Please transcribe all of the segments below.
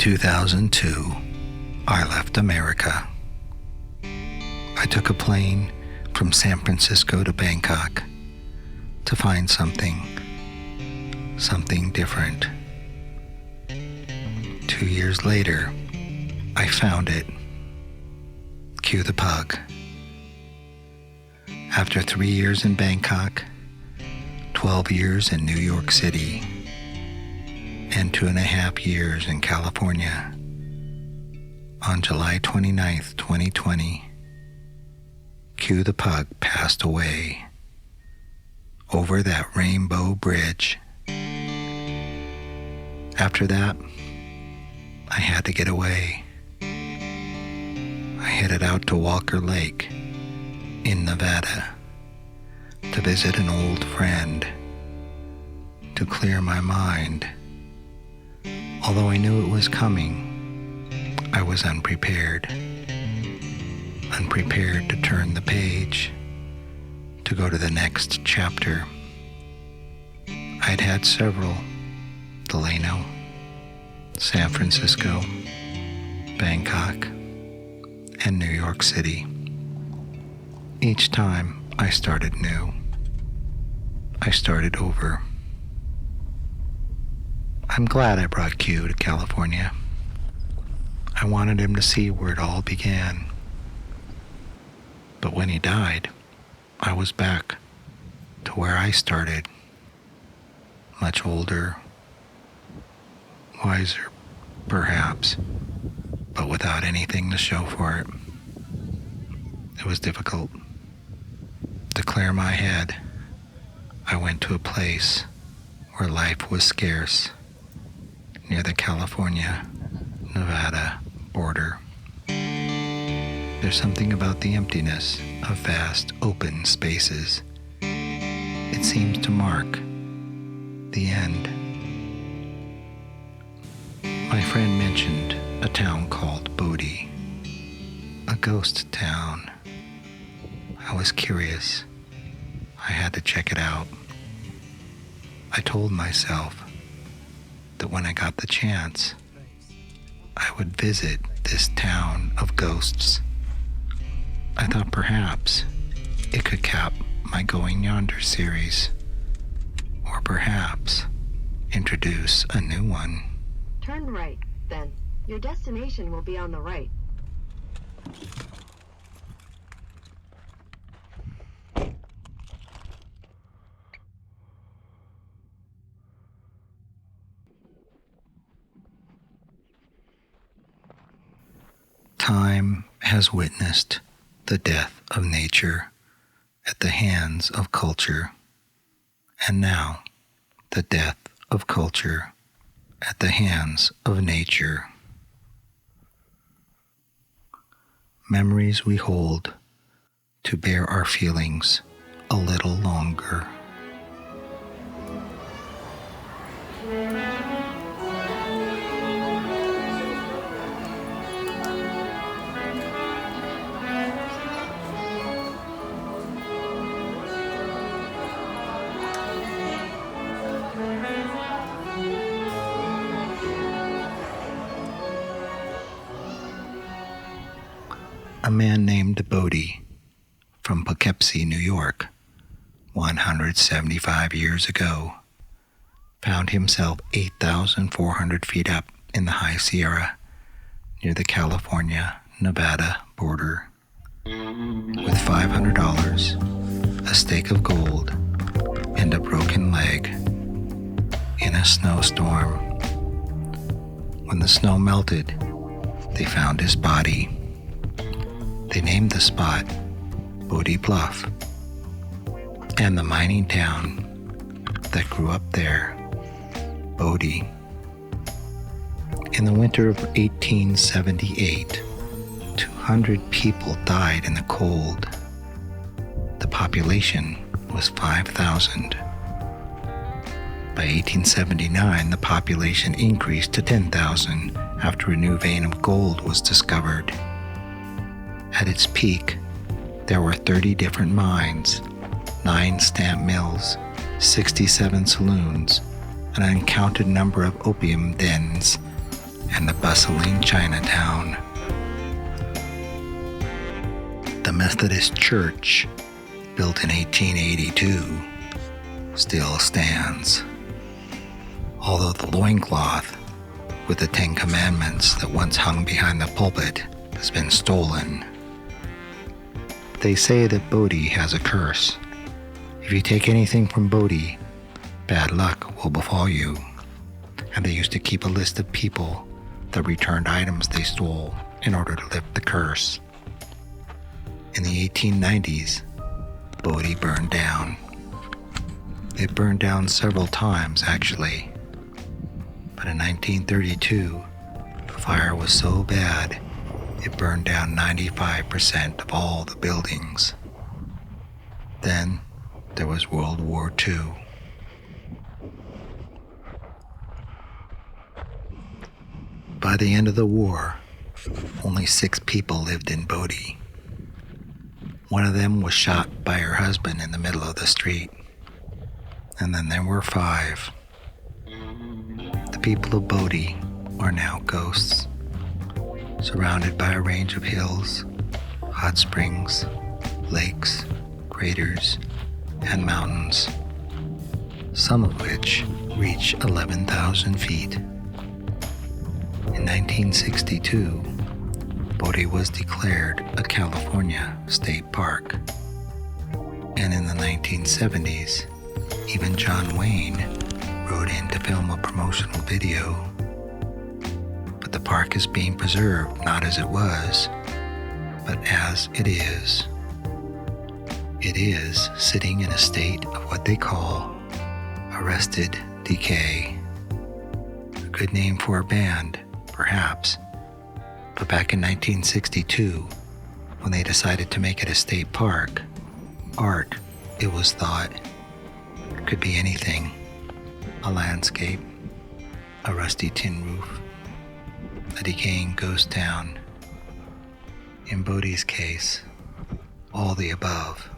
2002, I left America. I took a plane from San Francisco to Bangkok to find something different. 2 years later, I found it. Q the Pug. After 3 years in Bangkok, 12 years in New York City, and 2.5 years in California, on July 29th, 2020, Q the Pug passed away over that rainbow bridge. After that, I had to get away. I headed out to Walker Lake in Nevada to visit an old friend, to clear my mind. Although I knew it was coming, I was unprepared to turn the page, to go to the next chapter. I'd had several: Delano, San Francisco, Bangkok, and New York City. Each time I started new. I started over. I'm glad I brought Q to California. I wanted him to see where it all began. But when he died, I was back to where I started. Much older, wiser, perhaps, but without anything to show for it. It was difficult. To clear my head, I went to a place where life was scarce, near the California-Nevada border. There's something about the emptiness of vast open spaces. It seems to mark the end. My friend mentioned a town called Bodie, a ghost town. I was curious. I had to check it out. I told myself that when I got the chance, I would visit this town of ghosts. I thought perhaps it could cap my Going Yonder series, or perhaps introduce a new one. Turn right, then. Your destination will be on the right. Time has witnessed the death of nature at the hands of culture, and now the death of culture at the hands of nature. Memories we hold to bear our feelings a little longer. A man named Bodie from Poughkeepsie, New York, 175 years ago, found himself 8,400 feet up in the High Sierra near the California-Nevada border. With $500, a stake of gold, and a broken leg in a snowstorm. When the snow melted, they found his body. They named the spot Bodie Bluff, and the mining town that grew up there, Bodie. In the winter of 1878, 200 people died in the cold. The population was 5,000. By 1879, the population increased to 10,000 after a new vein of gold was discovered. At its peak, there were 30 different mines, 9 stamp mills, 67 saloons, an uncounted number of opium dens, and the bustling Chinatown. The Methodist Church, built in 1882, still stands, although the loincloth with the 10 Commandments that once hung behind the pulpit has been stolen. They say that Bodie has a curse. If you take anything from Bodie, bad luck will befall you. And they used to keep a list of people that returned items they stole in order to lift the curse. In the 1890s, Bodie burned down. It burned down several times, actually. But in 1932, the fire was so bad, it burned down 95% of all the buildings. Then there was World War II. By the end of the war, only 6 people lived in Bodie. One of them was shot by her husband in the middle of the street. And then there were 5. The people of Bodie are now ghosts, surrounded by a range of hills, hot springs, lakes, craters, and mountains, some of which reach 11,000 feet. In 1962, Bodie was declared a California state park. And in the 1970s, even John Wayne rode in to film a promotional video. But the park is being preserved not as it was, but as it is. It is sitting in a state of what they call arrested decay. A good name for a band, perhaps. But back in 1962, when they decided to make it a state park, art, it was thought, could be anything. A landscape, a rusty tin roof, a decaying ghost town. In Bodie's case, all the above.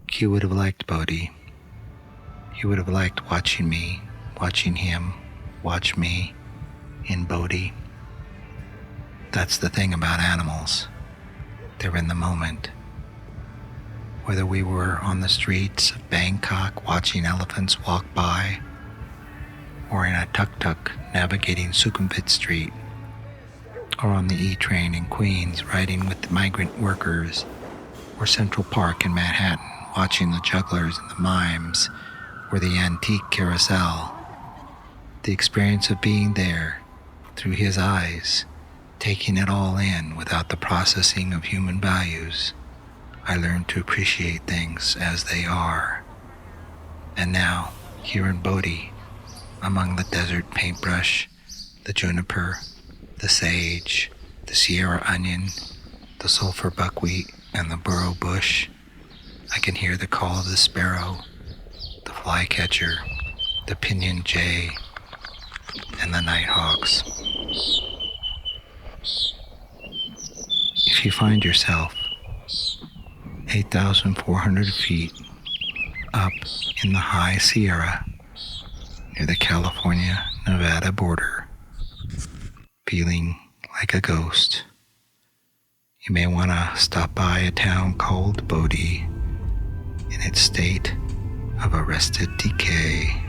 Q would have liked Bodie. He would have liked watching me, watching him, watch me in Bodie. That's the thing about animals. They're in the moment. Whether we were on the streets of Bangkok watching elephants walk by, or in a tuk-tuk navigating Sukhumvit Street, or on the E-train in Queens riding with the migrant workers, or Central Park in Manhattan watching the jugglers and the mimes, or the antique carousel, the experience of being there through his eyes, taking it all in without the processing of human values, I learned to appreciate things as they are. And now, here in Bodie, among the desert paintbrush, the juniper, the sage, the Sierra onion, the sulfur buckwheat, and the burro bush, I can hear the call of the sparrow, the flycatcher, the pinyon jay, and the nighthawks. If you find yourself 8,400 feet up in the high Sierra near the California-Nevada border, feeling like a ghost, you may want to stop by a town called Bodie in its state of arrested decay.